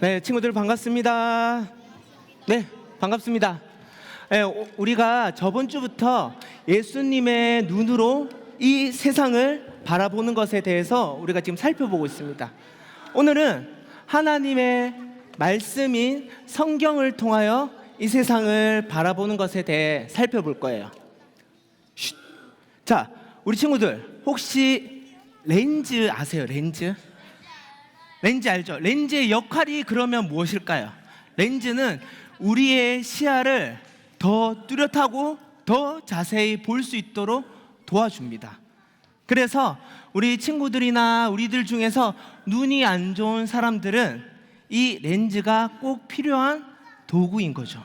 네, 친구들 반갑습니다. 네, 반갑습니다. 네, 우리가 저번 주부터 예수님의 눈으로 이 세상을 바라보는 것에 대해서 우리가 지금 살펴보고 있습니다. 오늘은 하나님의 말씀인 성경을 통하여 이 세상을 바라보는 것에 대해 살펴볼 거예요. 쉿. 자, 우리 친구들 혹시 렌즈 아세요? 렌즈? 렌즈 알죠? 렌즈의 역할이 그러면 무엇일까요? 렌즈는 우리의 시야를 더 뚜렷하고 더 자세히 볼 수 있도록 도와줍니다. 그래서 우리 친구들이나 우리들 중에서 눈이 안 좋은 사람들은 이 렌즈가 꼭 필요한 도구인 거죠.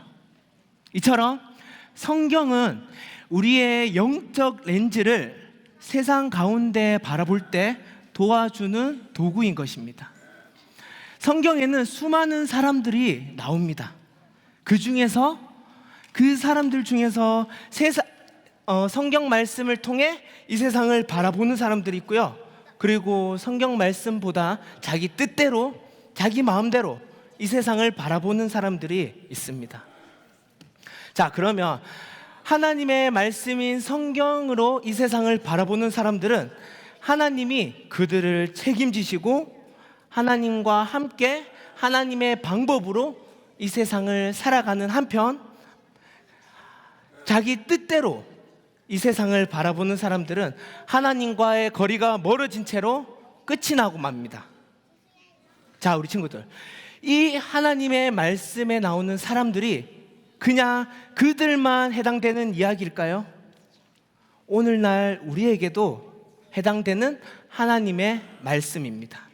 이처럼 성경은 우리의 영적 렌즈를 세상 가운데 바라볼 때 도와주는 도구인 것입니다. 성경에는 수많은 사람들이 나옵니다. 그 사람들 중에서 성경 말씀을 통해 이 세상을 바라보는 사람들이 있고요. 그리고 성경 말씀보다 자기 뜻대로, 자기 마음대로 이 세상을 바라보는 사람들이 있습니다. 자, 그러면 하나님의 말씀인 성경으로 이 세상을 바라보는 사람들은 하나님이 그들을 책임지시고 하나님과 함께 하나님의 방법으로 이 세상을 살아가는 한편, 자기 뜻대로 이 세상을 바라보는 사람들은 하나님과의 거리가 멀어진 채로 끝이 나고 맙니다. 자, 우리 친구들, 이 하나님의 말씀에 나오는 사람들이 그냥 그들만 해당되는 이야기일까요? 오늘날 우리에게도 해당되는 하나님의 말씀입니다.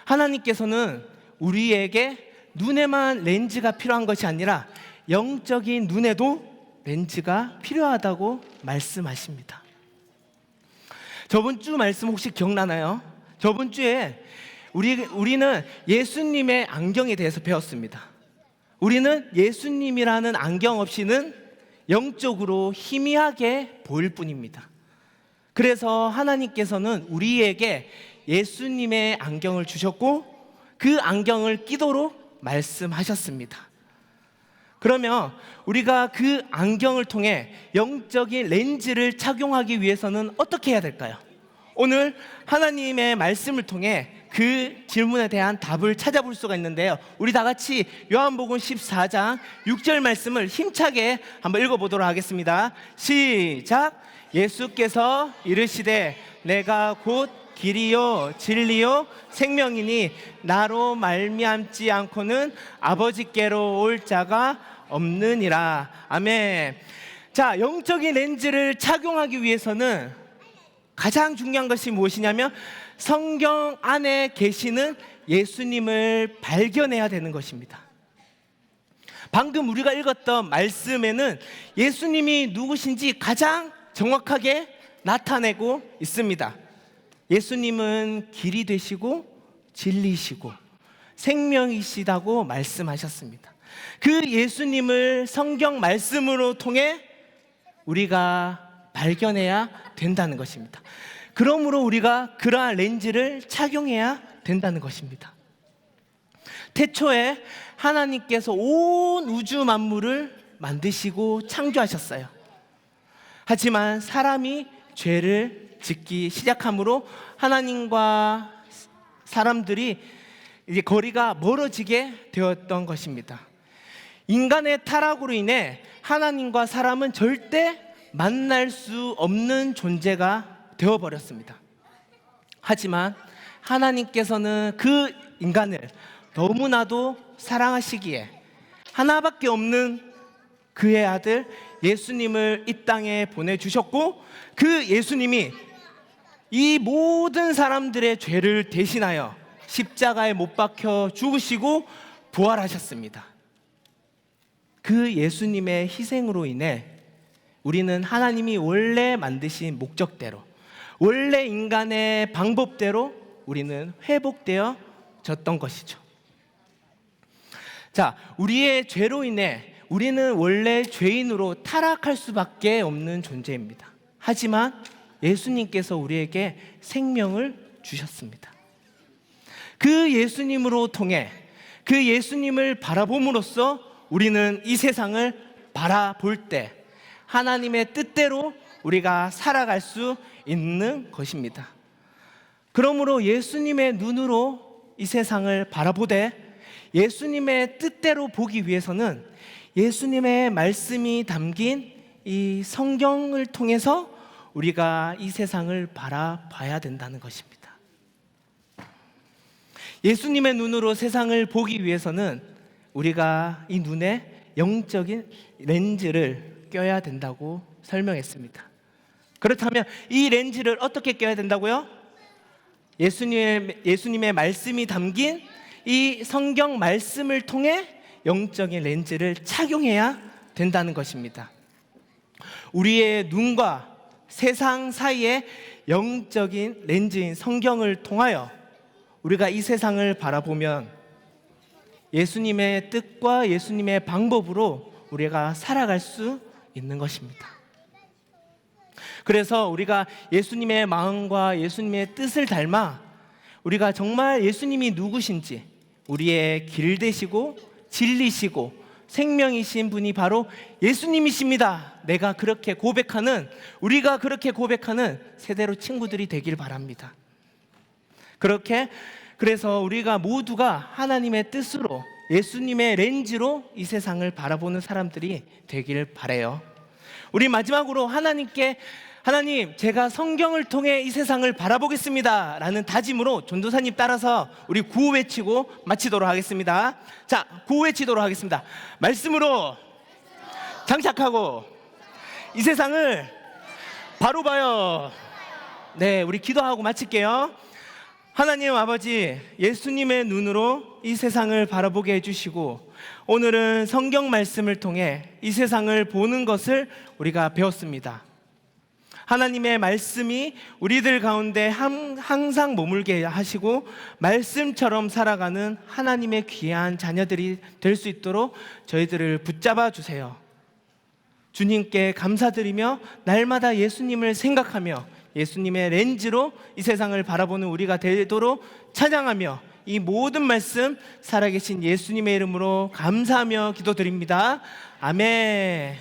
하나님께서는 우리에게 눈에만 렌즈가 필요한 것이 아니라 영적인 눈에도 렌즈가 필요하다고 말씀하십니다. 저번 주 말씀 혹시 기억나나요? 저번 주에 우리는 예수님의 안경에 대해서 배웠습니다. 우리는 예수님이라는 안경 없이는 영적으로 희미하게 보일 뿐입니다. 그래서 하나님께서는 우리에게 예수님의 안경을 주셨고 그 안경을 끼도록 말씀하셨습니다. 그러면 우리가 그 안경을 통해 영적인 렌즈를 착용하기 위해서는 어떻게 해야 될까요? 오늘 하나님의 말씀을 통해 그 질문에 대한 답을 찾아볼 수가 있는데요. 우리 다 같이 요한복음 14장 6절 말씀을 힘차게 한번 읽어보도록 하겠습니다. 시작! 예수께서 이르시되 내가 곧 길이요 진리요 생명이니 나로 말미암지 않고는 아버지께로 올 자가 없느니라. 아멘. 자, 영적인 렌즈를 착용하기 위해서는 가장 중요한 것이 무엇이냐면 성경 안에 계시는 예수님을 발견해야 되는 것입니다. 방금 우리가 읽었던 말씀에는 예수님이 누구신지 가장 정확하게 나타내고 있습니다. 예수님은 길이 되시고 진리시고 생명이시다고 말씀하셨습니다. 그 예수님을 성경 말씀으로 통해 우리가 발견해야 된다는 것입니다. 그러므로 우리가 그러한 렌즈를 착용해야 된다는 것입니다. 태초에 하나님께서 온 우주 만물을 만드시고 창조하셨어요. 하지만 사람이 죄를 짓기 시작함으로 하나님과 사람들이 이제 거리가 멀어지게 되었던 것입니다. 인간의 타락으로 인해 하나님과 사람은 절대 만날 수 없는 존재가 되어버렸습니다. 하지만 하나님께서는 그 인간을 너무나도 사랑하시기에 하나밖에 없는 그의 아들 예수님을 이 땅에 보내주셨고 그 예수님이 이 모든 사람들의 죄를 대신하여 십자가에 못 박혀 죽으시고 부활하셨습니다. 그 예수님의 희생으로 인해 우리는 하나님이 원래 만드신 목적대로, 원래 인간의 방법대로 우리는 회복되어졌던 것이죠. 자, 우리의 죄로 인해 우리는 원래 죄인으로 타락할 수밖에 없는 존재입니다. 하지만 예수님께서 우리에게 생명을 주셨습니다. 그 예수님으로 통해 그 예수님을 바라봄으로써 우리는 이 세상을 바라볼 때 하나님의 뜻대로 우리가 살아갈 수 있는 것입니다. 그러므로 예수님의 눈으로 이 세상을 바라보되 예수님의 뜻대로 보기 위해서는 예수님의 말씀이 담긴 이 성경을 통해서 우리가 이 세상을 바라봐야 된다는 것입니다. 예수님의 눈으로 세상을 보기 위해서는 우리가 이 눈에 영적인 렌즈를 껴야 된다고 설명했습니다. 그렇다면 이 렌즈를 어떻게 껴야 된다고요? 예수님의 말씀이 담긴 이 성경 말씀을 통해 영적인 렌즈를 착용해야 된다는 것입니다. 우리의 눈과 세상 사이에 영적인 렌즈인 성경을 통하여 우리가 이 세상을 바라보면 예수님의 뜻과 예수님의 방법으로 우리가 살아갈 수 있는 것입니다. 그래서 우리가 예수님의 마음과 예수님의 뜻을 닮아 우리가 정말 예수님이 누구신지 우리의 길 되시고 진리시고 생명이신 분이 바로 예수님이십니다. 우리가 그렇게 고백하는 세대로 친구들이 되길 바랍니다. 그래서 우리가 모두가 하나님의 뜻으로 예수님의 렌즈로 이 세상을 바라보는 사람들이 되길 바라요. 우리 마지막으로 하나님, 제가 성경을 통해 이 세상을 바라보겠습니다 라는 다짐으로 전도사님 따라서 우리 구호 외치고 마치도록 하겠습니다. 자, 구호 외치도록 하겠습니다. 말씀으로 장착하고 이 세상을 바로 봐요. 네, 우리 기도하고 마칠게요. 하나님 아버지, 예수님의 눈으로 이 세상을 바라보게 해주시고 오늘은 성경 말씀을 통해 이 세상을 보는 것을 우리가 배웠습니다. 하나님의 말씀이 우리들 가운데 항상 머물게 하시고 말씀처럼 살아가는 하나님의 귀한 자녀들이 될 수 있도록 저희들을 붙잡아 주세요. 주님께 감사드리며 날마다 예수님을 생각하며 예수님의 렌즈로 이 세상을 바라보는 우리가 되도록 찬양하며 이 모든 말씀 살아계신 예수님의 이름으로 감사하며 기도드립니다. 아멘.